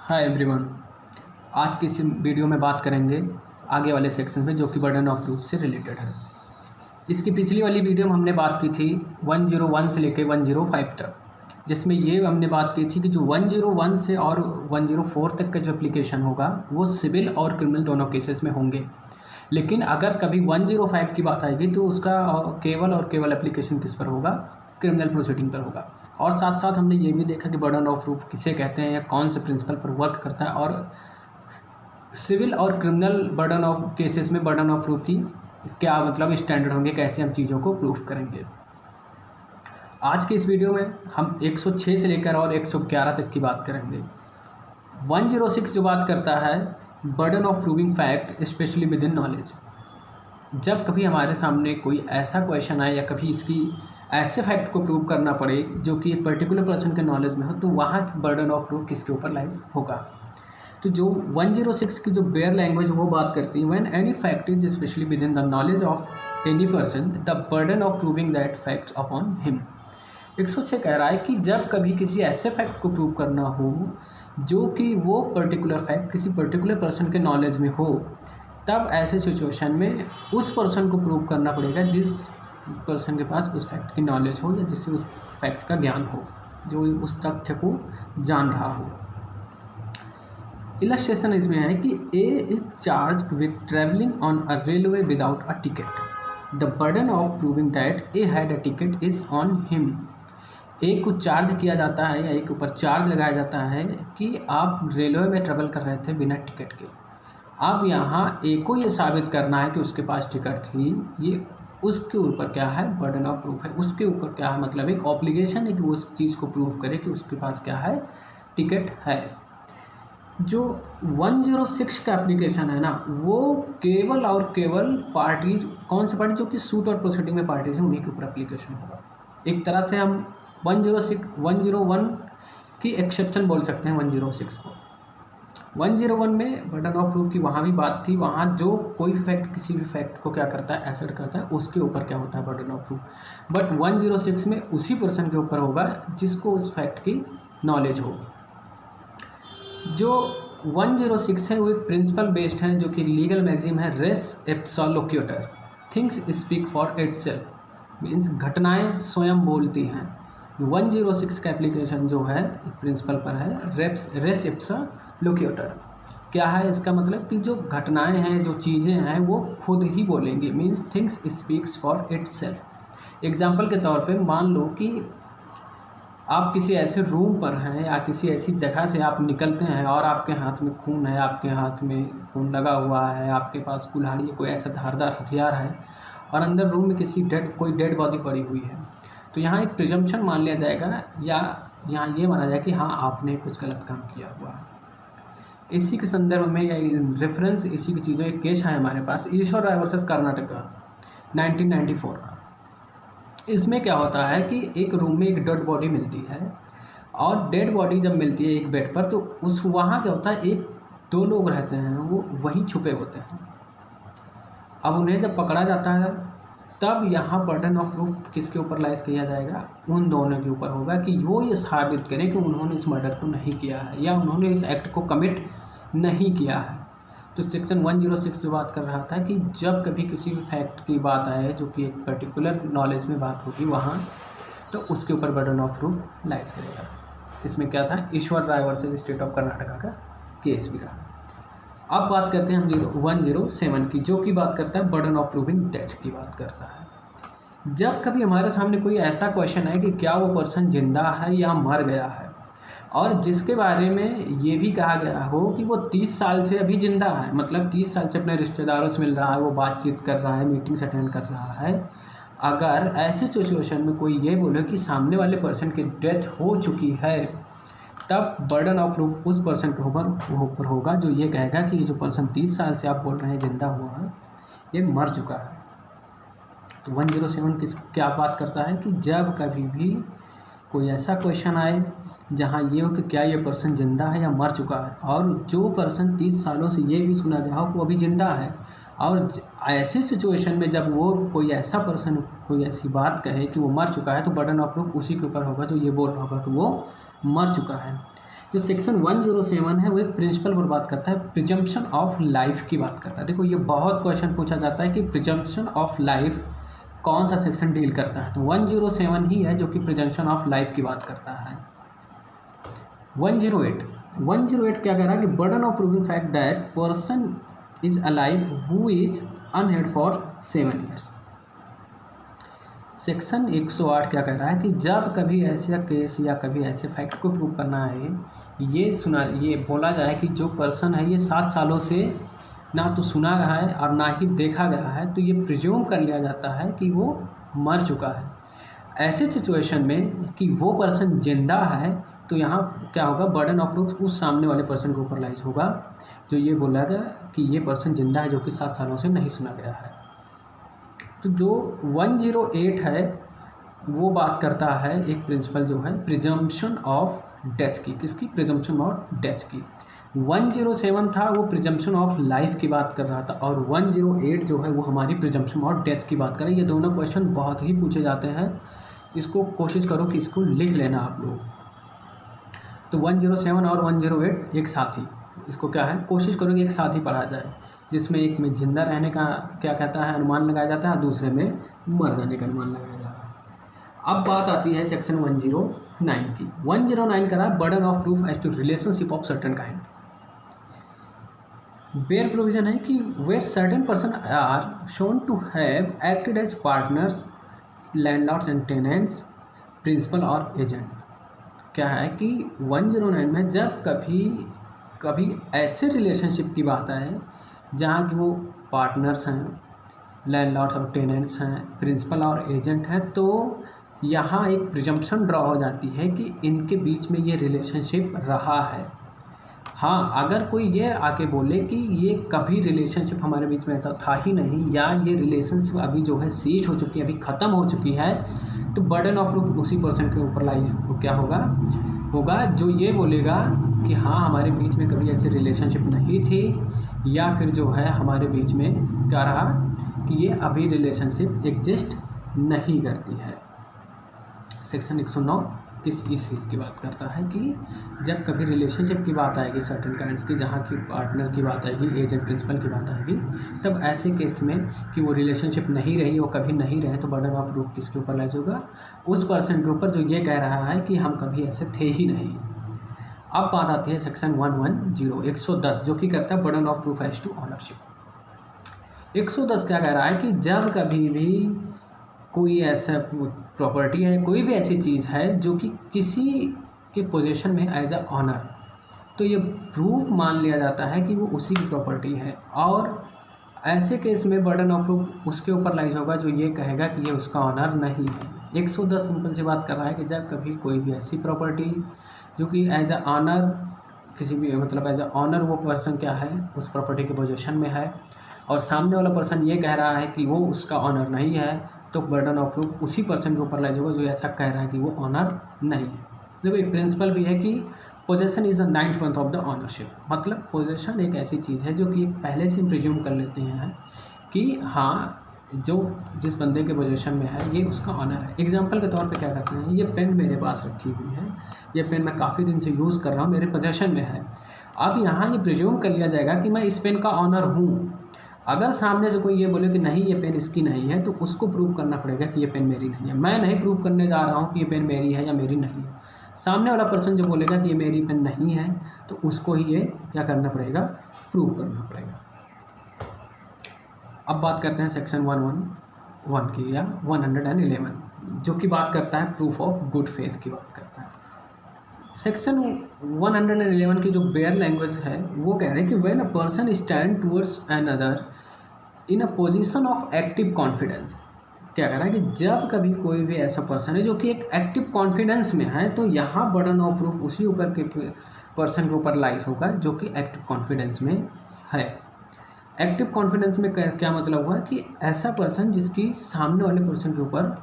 Hi everyone. आज की इस वीडियो में बात करेंगे आगे वाले सेक्शन में जो कि बर्डन ऑफ प्रूफ से रिलेटेड है। इसकी पिछली वाली वीडियो में हमने बात की थी 101 से लेकर 105 तक, जिसमें ये हमने बात की थी कि जो 101 से और 104 तक का जो एप्लीकेशन होगा वो सिविल और क्रिमिनल दोनों केसेस में होंगे। लेकिन अगर कभी 105 की बात आएगी तो उसका केवल एप्लीकेशन किस पर होगा? क्रिमिनल प्रोसीडिंग पर होगा। और साथ साथ हमने ये भी देखा कि बर्डन ऑफ प्रूफ किसे कहते हैं या कौन से प्रिंसिपल पर वर्क करता है, और सिविल और क्रिमिनल बर्डन ऑफ केसेस में बर्डन ऑफ प्रूफ की क्या मतलब स्टैंडर्ड होंगे, कैसे हम चीज़ों को प्रूफ करेंगे। आज के इस वीडियो में हम 106 से लेकर और 111 तक की बात करेंगे। 106 जो बात करता है burden of proving fact specially with in knowledge. जब कभी हमारे सामने कोई ऐसा क्वेश्चन आए या कभी इसकी ऐसे फैक्ट को प्रूव करना पड़े जो कि एक पर्टिकुलर पर्सन के नॉलेज में हो, तो वहाँ बर्डन ऑफ प्रूफ किसके ऊपर लाइज होगा। तो जो 106 की जो बेयर लैंग्वेज वो बात करती है, when any fact is specially with in the knowledge of any person the burden of proving that fact upon him. 106 कह रहा है कि जब कभी किसी ऐसे फैक्ट को प्रूव करना हो जो कि वो पर्टिकुलर फैक्ट किसी पर्टिकुलर पर्सन के नॉलेज में हो, तब ऐसे सिचुएशन में उस पर्सन को प्रूव करना पड़ेगा जिस पर्सन के पास उस फैक्ट की नॉलेज हो या जिससे उस फैक्ट का ज्ञान हो, जो उस तथ्य को जान रहा हो। इलस्ट्रेशन इसमें है कि A is charge with travelling on a railway without a ticket. The burden of proving that A had a ticket is on him. A को चार्ज किया जाता है या एक ऊपर चार्ज लगाया जाता है कि आप रेलवे में ट्रेवल कर रहे थे बिना टिकट के। अब यहाँ ए को ये साबित करना है कि उसके पास टिकट थी, ये उसके ऊपर क्या है? बर्डन ऑफ प्रूफ है। उसके ऊपर क्या है? मतलब एक ऑब्लिगेशन है कि वो उस चीज़ को प्रूव करे कि उसके पास क्या है? टिकट है। जो 106 का एप्लीकेशन है ना, वो केवल और केवल पार्टीज, कौन से पार्टी? जो कि सूट और प्रोसीडिंग में पार्टीज हैं, उन्हीं के ऊपर एप्लीकेशन होगा। एक तरह से हम 101 की एक्सेप्शन बोल सकते हैं 106 को। 101 में बर्डन ऑफ प्रूफ की वहाँ भी बात थी। वहाँ जो कोई फैक्ट किसी भी फैक्ट को क्या करता है? एसेट करता है, उसके ऊपर क्या होता है? Burden of proof. बट 106 में उसी पर्सन के ऊपर होगा जिसको उस फैक्ट की नॉलेज हो। जो 106 है वो एक प्रिंसिपल बेस्ड है, जो कि लीगल मैगजीम है res ipsa loquitur. Things speak for itself, means घटनाएं स्वयं बोलती हैं। 106 का एप्लीकेशन जो है प्रिंसिपल पर है रेस इप्सा लोक्यूटर। क्या है इसका मतलब? कि जो घटनाएं हैं, जो चीज़ें हैं, वो खुद ही बोलेंगी, means things speaks for itself. Example के तौर पे मान लो कि आप किसी ऐसे रूम पर हैं या किसी ऐसी जगह से आप निकलते हैं और आपके हाथ में खून है, आपके हाथ में खून लगा हुआ है, आपके पास कुल्हाड़ी कोई ऐसा धारदार हथियार है और अंदर रूम में कोई डेड बॉडी पड़ी हुई है। तो यहाँ एक प्रिजम्पशन मान लिया जाएगा या यहाँ ये माना जाएगा कि हाँ, आपने कुछ गलत काम किया हुआ है। इसी के संदर्भ में या रेफरेंस इसी की चीज़ों एक केस है हमारे पास, ईश्वर राय वर्सेस कर्नाटका 1994 का। इसमें क्या होता है कि एक रूम में एक डेड बॉडी मिलती है और डेड बॉडी जब मिलती है एक बेड पर, तो उस वहाँ क्या होता है, एक दो लोग रहते हैं, वो वहीं छुपे होते हैं। अब उन्हें जब पकड़ा जाता है तब यहाँ बर्डन ऑफ प्रूफ किसके ऊपर लाइज किया जाएगा? उन दोनों के ऊपर होगा कि वो ये साबित करें कि उन्होंने इस मर्डर को नहीं किया है या उन्होंने इस एक्ट को कमिट नहीं किया है। तो सेक्शन 106 जो बात कर रहा था कि जब कभी किसी भी फैक्ट की बात आए जो कि एक पर्टिकुलर नॉलेज में बात होगी वहाँ, तो उसके ऊपर बर्डन ऑफ प्रूफ लाइज करेगा। इसमें क्या था? ईश्वर राय वर्सेस स्टेट ऑफ कर्नाटका का केस भी रहा। अब बात करते हैं हम 107 की, जो कि बात करता है बर्डन ऑफ प्रूविंग डेथ की बात करता है। जब कभी हमारे सामने कोई ऐसा क्वेश्चन है कि क्या वो पर्सन जिंदा है या मर गया है, और जिसके बारे में ये भी कहा गया हो कि वो 30 साल से अभी जिंदा है, मतलब 30 साल से अपने रिश्तेदारों से मिल रहा है, वो बातचीत कर रहा है, मीटिंग्स अटेंड कर रहा है। अगर ऐसे सिचुएशन में कोई ये बोले कि सामने वाले पर्सन की डेथ हो चुकी है, तब बर्डन ऑफ प्रूफ उस पर्सन के ऊपर होगा जो ये कहेगा कि ये जो पर्सन 30 साल से आप बोल रहे हैं जिंदा हुआ है, ये मर चुका है। तो 107 क्या बात करता है कि जब कभी भी कोई ऐसा क्वेश्चन आए जहाँ ये हो कि क्या ये पर्सन जिंदा है या मर चुका है, और जो पर्सन 30 सालों से ये भी सुना गया हो कि वो अभी जिंदा है, और ऐसे सिचुएशन में जब वो कोई ऐसा पर्सन कोई ऐसी बात कहे कि वो मर चुका है, तो बर्डन ऑफ प्रूफ उसी के ऊपर होगा जो ये बोल रहा होगा कि वो मर चुका है। जो सेक्शन 107 है वो एक प्रिंसिपल पर बात करता है, प्रिजम्पशन ऑफ लाइफ की बात करता है। देखो ये बहुत क्वेश्चन पूछा जाता है कि प्रिजम्पशन ऑफ लाइफ कौन सा सेक्शन डील करता है, तो 107 ही है जो कि प्रिजम्पशन ऑफ लाइफ की बात करता है। 108 क्या कह रहा है कि burden of proving fact that person is alive who is unheard for 7 years। Section 108 क्या कह रहा है कि जब कभी ऐसा केस या कभी ऐसे फैक्ट को प्रूव करना है, ये बोला जाए कि जो पर्सन है ये 7 सालों से ना तो सुना रहा है और ना ही देखा गया है, तो ये प्रिज्यूम कर लिया जाता है कि वो मर चुका है। ऐसे सिचुएशन में कि वो पर्सन जिंदा है, तो यहाँ क्या होगा, बर्डन ऑफ प्रूफ उस सामने वाले पर्सन के ऊपर लाइज होगा जो ये बोला गया कि ये पर्सन जिंदा है जो कि 7 सालों से नहीं सुना गया है। तो जो 108 है वो बात करता है एक प्रिंसिपल जो है प्रिजम्पशन ऑफ डेथ की। किसकी? प्रिजम्पशन ऑफ डेथ की। 107 था वो प्रिजम्पशन ऑफ लाइफ की बात कर रहा था, और 108 जो है वो हमारी प्रिजम्पशन ऑफ डेथ की बात कर रहा है। ये दोनों क्वेश्चन बहुत ही पूछे जाते हैं, इसको कोशिश करो कि इसको लिख लेना आप लोग। तो 107 और 108 एक साथ ही, इसको क्या है, कोशिश करो कि एक साथ ही पढ़ा जाए, जिसमें एक में जिंदा रहने का क्या कहता है अनुमान लगाया जाता है, दूसरे में मर जाने का अनुमान लगाया जाता है। अब बात आती है सेक्शन 109 की। 109 का है burden of proof as to relationship of certain kind. Bare provision है कि where certain person are shown to have acted as partners, landlords and tenants, principal और एजेंट। क्या है कि 109 में जब कभी ऐसे रिलेशनशिप की बात आए जहाँ की वो पार्टनर्स हैं, लैंडलॉर्ड्स और टेनेंट्स हैं, प्रिंसिपल और एजेंट हैं, तो यहाँ एक प्रिजम्पशन ड्रॉ हो जाती है कि इनके बीच में ये रिलेशनशिप रहा है। हाँ, अगर कोई ये आके बोले कि ये कभी रिलेशनशिप हमारे बीच में ऐसा था ही नहीं, या ये रिलेशनशिप अभी जो है सीज हो चुकी है, अभी ख़त्म हो चुकी है, तो बर्डन ऑफ प्रूफ उसी पर्सन के ऊपर लाइज क्या होगा जो ये बोलेगा कि हाँ हमारे बीच में कभी ऐसी रिलेशनशिप नहीं थी, या फिर जो है हमारे बीच में क्या रहा कि ये अभी रिलेशनशिप एग्जिस्ट नहीं करती है। सेक्शन 109 इस चीज़ की बात करता है कि जब कभी रिलेशनशिप की बात आएगी सर्टेन काइंड्स की, जहाँ की पार्टनर की बात आएगी, एजेंट प्रिंसिपल की बात आएगी, तब ऐसे केस में कि वो रिलेशनशिप नहीं रही और कभी नहीं रहे, तो बर्डन ऑफ प्रूफ किसके ऊपर लाइज होगा? उस पर्सन के ऊपर जो ये कह रहा है कि हम कभी ऐसे थे ही नहीं। अब बात आती है सेक्शन 110 जो कि करता है burden of proof as to ownership. 110 क्या कह रहा है कि जब कभी भी कोई ऐसा प्रॉपर्टी है, कोई भी ऐसी चीज़ है जो कि किसी के पोजीशन में एज अ ऑनर, तो ये प्रूफ मान लिया जाता है कि वो उसी की प्रॉपर्टी है, और ऐसे केस में बर्डन ऑफ प्रूफ उसके ऊपर लाइज होगा जो ये कहेगा कि ये उसका ऑनर नहीं है। 110 सिंपल सी बात कर रहा है कि जब कभी कोई भी ऐसी प्रॉपर्टी जो कि एज अ ऑनर किसी भी मतलब एज अ ऑनर वो पर्सन क्या है उस प्रॉपर्टी के पोजीशन में है, और सामने वाला पर्सन ये कह रहा है कि वो उसका ऑनर नहीं है, तो बर्डन ऑफ प्रूफ उसी पर्सन के ऊपर लाइज होगा जो ऐसा कह रहा है कि वो ऑनर नहीं है। देखो एक प्रिंसिपल भी है कि possession is the 9th month of the ownership. मतलब पोजेसन एक ऐसी चीज़ है जो कि पहले से प्रिज्यूम कर लेते हैं कि हाँ जो जिस बंदे के पोजीशन में है ये उसका ऑनर है। एग्जांपल के तौर पे क्या करते हैं, ये पेन मेरे पास रखी हुई है, ये पेन मैं काफ़ी दिन से यूज़ कर रहा हूँ, मेरे पोजेशन में है। अब यहाँ ये प्रिज्यूम कर लिया जाएगा कि मैं इस पेन का ऑनर हूँ। अगर सामने से कोई ये बोले कि नहीं ये पेन इसकी नहीं है, तो उसको प्रूव करना पड़ेगा कि ये पेन मेरी नहीं है। मैं नहीं प्रूव करने जा रहा हूँ कि ये पेन मेरी है या मेरी नहीं है। सामने वाला पर्सन जो बोलेगा कि ये मेरी पेन नहीं है, तो उसको ही ये क्या करना पड़ेगा, प्रूव करना पड़ेगा। अब बात करते हैं सेक्शन 111 की या 111 जो कि बात करता है प्रूफ ऑफ गुड फेथ की बात करता है। सेक्शन 111 की जो बेयर लैंग्वेज है वो कह रहे हैं कि when a person stand towards an other in a position of active confidence. क्या कह रहा है कि जब कभी कोई भी ऐसा पर्सन है जो कि एक एक्टिव कॉन्फिडेंस में है, तो यहाँ बर्डन ऑफ प्रूफ उसी ऊपर के पर्सन के ऊपर लाइज होगा जो कि एक्टिव कॉन्फिडेंस में है। एक्टिव कॉन्फिडेंस में क्या मतलब हुआ कि ऐसा पर्सन जिसकी सामने वाले पर्सन के ऊपर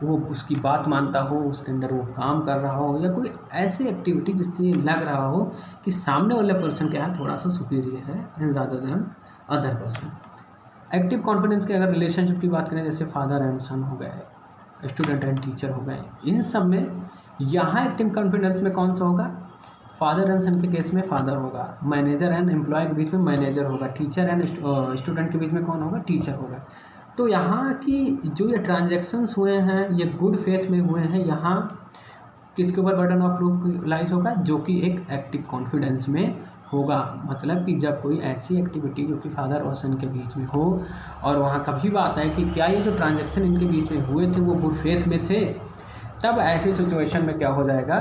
वो उसकी बात मानता हो, उसके अंदर वो काम कर रहा हो, या कोई ऐसी एक्टिविटी जिससे लग रहा हो कि सामने वाला पर्सन क्या है थोड़ा सा सुपीरियर है rather than other person. Active confidence के अगर रिलेशनशिप की बात करें, जैसे फादर एंड सन हो गए, स्टूडेंट एंड टीचर हो गए, इन सब में यहाँ एक्टिव कॉन्फिडेंस में कौन सा होगा, फादर एंड सन के केस में फादर होगा, मैनेजर एंड एम्प्लॉय के बीच में मैनेजर होगा, टीचर एंड स्टूडेंट के बीच में कौन होगा, टीचर होगा। तो यहाँ की जो ये ट्रांजैक्शंस हुए हैं ये गुड फेथ में हुए हैं, यहाँ किसके ऊपर बर्डन ऑफ प्रूफ लाइज होगा, जो कि एक एक्टिव कॉन्फिडेंस में होगा। मतलब कि जब कोई ऐसी एक्टिविटी जो कि फादर और सन के बीच में हो और वहाँ कभी बात है कि क्या ये जो ट्रांजैक्शन इनके बीच में हुए थे वो गुड फेथ में थे, तब ऐसी सिचुएशन में क्या हो जाएगा,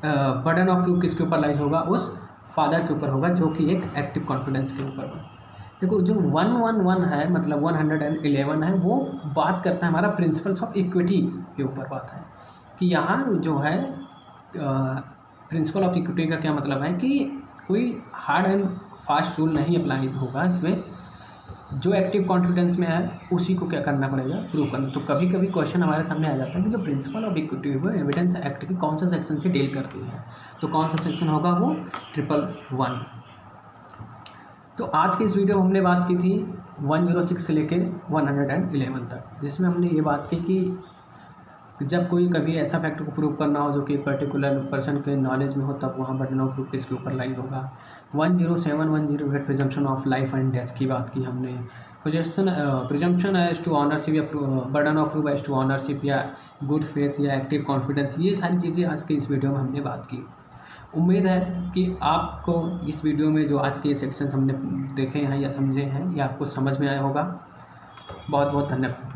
बर्डन ऑफ प्रूफ किसके ऊपर लाइज होगा, उस फादर के ऊपर होगा जो कि एक एक्टिव कॉन्फिडेंस के ऊपर होगा। देखो जो 111 है, मतलब 111 है, वो बात करता है हमारा प्रिंसिपल्स ऑफ इक्विटी के ऊपर बात है कि यहाँ जो है प्रिंसिपल ऑफ इक्विटी का क्या मतलब है कि कोई हार्ड एंड फास्ट रूल नहीं अप्लाई होगा इसमें, जो एक्टिव कॉन्फिडेंस में है उसी को क्या करना पड़ेगा, प्रूव करना। तो कभी कभी क्वेश्चन हमारे सामने आ जाता है कि जो प्रिंसिपल ऑफ इक्विटी वो एविडेंस एक्ट के कौन सा सेक्शन से डील करती है, तो कौन सा सेक्शन होगा, वो 111। तो आज की इस वीडियो में हमने बात की थी 106 से लेके 111 तक, जिसमें हमने ये बात की कि जब कोई कभी ऐसा फैक्ट को प्रूव करना हो जो कि एक पर्टिकुलर पर्सन के नॉलेज में हो, तब वहाँ बर्डन ऑफ प्रूफ किसके ऊपर लाइज होगा। 107 108 presumption of life and death की बात की हमने, प्रिजम्पशन एज टू ऑनरशिप या burden of proof as to ownership या गुड फेथ या एक्टिव कॉन्फिडेंस, ये सारी चीज़ें आज के इस वीडियो में हमने बात की। उम्मीद है कि आपको इस वीडियो में जो आज के सेक्शंस हमने देखे हैं या समझे हैं, ये आपको समझ में आया होगा। बहुत बहुत धन्यवाद।